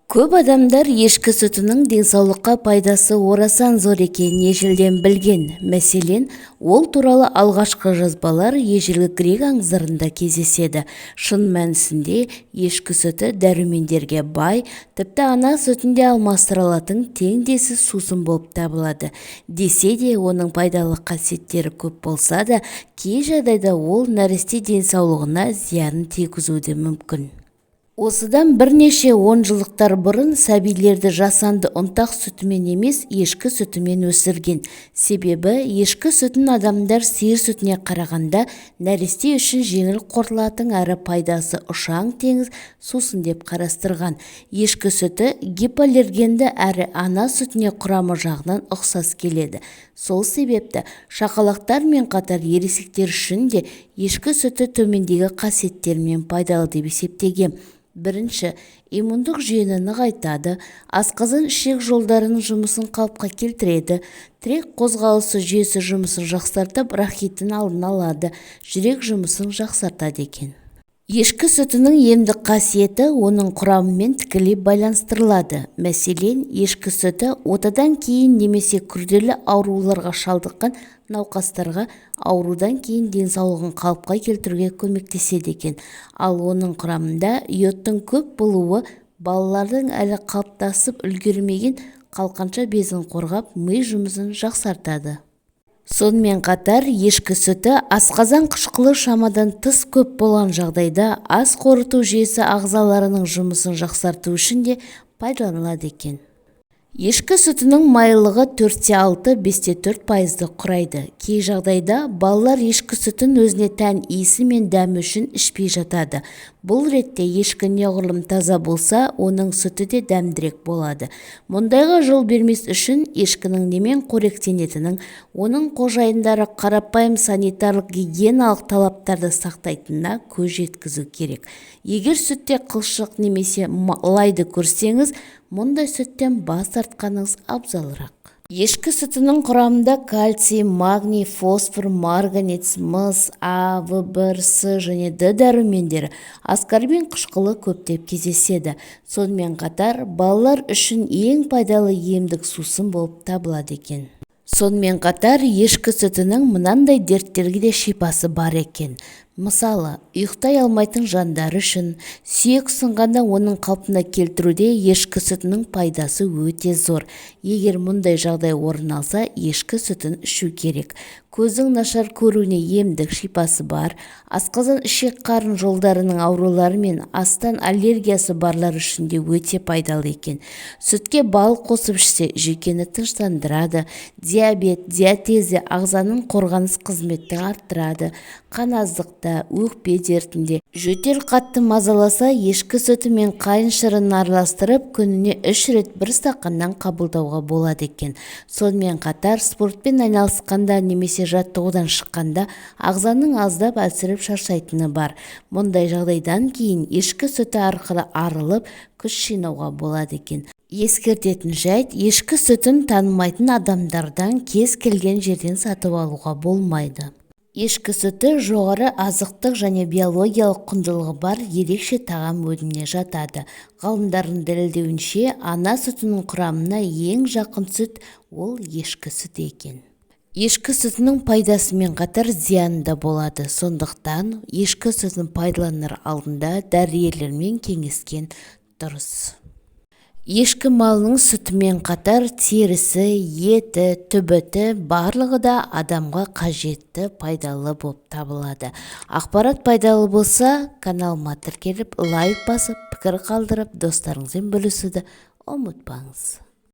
Көп адамдар ешкі сүтінің денсаулыққа пайдасы орасан зор екенін ежелден білген. Мәселен, ол туралы алғашқы жазбалар ежелгі грек аңыздарында кездеседі. Шын мәнісінде ешкі сүті дәрумендерге бай, тіпті ана сүтінде алмастырылатын теңдессіз сусын болып табылады. Десе де, оның пайдалы қасиеттері көп болса да, кей жағдайда ол нәресте денсаулығына зиянын тигізуі мүмкін. Осыдан бірнеше онжылдықтар бұрын сәбилерді жасанды ұнтақ сүтімен емес, ешкі сүтімен өсірген. Себебі ешкі сүтін адамдар сиыр сүтіне қарағанда нәресте үшін жеңіл қорытылатын әрі пайдасы ұшаң теңіз сусын деп қарастырған. Ешкі сүті гипоаллергенді әрі ана сүтіне құрамы жағынан ұқсас келеді. Сол себепті шақалақтар мен қатар ересектер үшін де ешкі сүті төмендегі қасиеттермен пайдалы деп есептеген. Бірінші, иммундық жүйені нығайтады, асқазан ішек жолдарының жұмысын қалыпқа келтіреді, тірек қозғалысы жүйесі жұмысын жақсартып, рахиттің алдын алады, жүрек жұмысын жақсартады екен. Ешкі сүтінің емдік қасиеті оның құрамымен тікелей байланыстырылады. Мәселен, ешкі сүті отадан кейін немесе күрделі ауруларға шалдыққан науқастарға аурудан кейін денсаулығын қалыпқа келтіруге көмектеседі екен. Ал оның құрамында йодтың көп болуы балалардың әлі қалыптасып үлгермеген қалқанша безін қорғап, ми жұмысын жақсартады. Сонымен қатар, ешкі сүті асқазан қышқылы шамадан тыс көп болған жағдайда ас қорыту жүйесі ағзаларының жұмысын жақсарту үшін де пайдаланылады екен. Ешкі сүтінің майлылығы 4,6-5,4% құрайды. Кей жағдайда балалар ешкі сүтін өзіне тән иісі мен дәмі үшін ішпей жатады. Бұл ретте ешкі неғұрлым таза болса, оның сүті де дәмдірек болады. Мұндайға жол бермес үшін ешкінің немен қоректенетінін, оның қожайындары қарапайым санитарлық гигиеналық талаптарды сақтайтынына көз жеткізу керек. Егер сүтте қылшық немесе лайды көрсеңіз, мұндай сүттен бас тартқаныңыз абзалырақ. Ешкі сүтінің құрамында кальций, магний, фосфор, марганец, мыс, А, В1, С және Д дәрумендері, аскорбин қышқылы көптеп кездеседі. Сонымен қатар, балалар үшін ең пайдалы емдік сусын болып табылады екен. Сонымен қатар, ешкі сүтінің мынандай дерттерге де шипасы бар екен. Мысалы, ұйықтай алмайтын жандар үшін, сүйек сынғанда оның қалпына келтіруде ешкі сүтінің пайдасы өте зор. Егер мұндай жағдай орын алса, ешкі сүтін ішу керек. Көздің нашар көруіне емдік шипасы бар. Асқазан ішек қарын жолдарының аурулары мен астан аллергиясы барлар үшін де өте пайдалы екен. Сүтке бал қосып ішсе, жүйкені тыныштандырады. Диабет, диатезия ағзаның қорғаныс қызметін арттырады. Қаназдықта, өкпе дертінде жөтел қатты мазаласа, ешкі сүті мен қайын шырынын араластырып, күніне 3 рет 1 стақаннан қабылдауға болады екен. Сонымен қатар, спортпен айналысқанда немесе жаттығудан шыққанда ағзаның аздап әлсіреп шаршайтыны бар. Мұндай жағдайдан кейін ешкі сүті арқылы арылып, күш жинауға болады екен. Ескертетін жайт, ешкі сүтін танымайтын адамдардан кез келген жерден сатып алуға болмайды. Ешкі сүті жоғары азықтық және биологиялық құндылығы бар ерекше тағам өніміне жатады. Ғалымдардың дәлелдеуінше, ана сүтінің құрамына ең жақын сүт ол ешкі сүті екен. Ешкі сүтінің пайдасымен қатар зияны да болады. Сондықтан, ешкі сүтін пайдаланар алдында дәрігерлермен кеңескен дұрыс. Ешкі малының сүтімен қатар терісі, еті, түбіті барлығы да адамға қажетті пайдалы болып табылады. Ақпарат пайдалы болса, каналыма тіркеліп, лайк басып, пікір қалдырып, достарыңызбен бөлісуді ұмытпаңыз.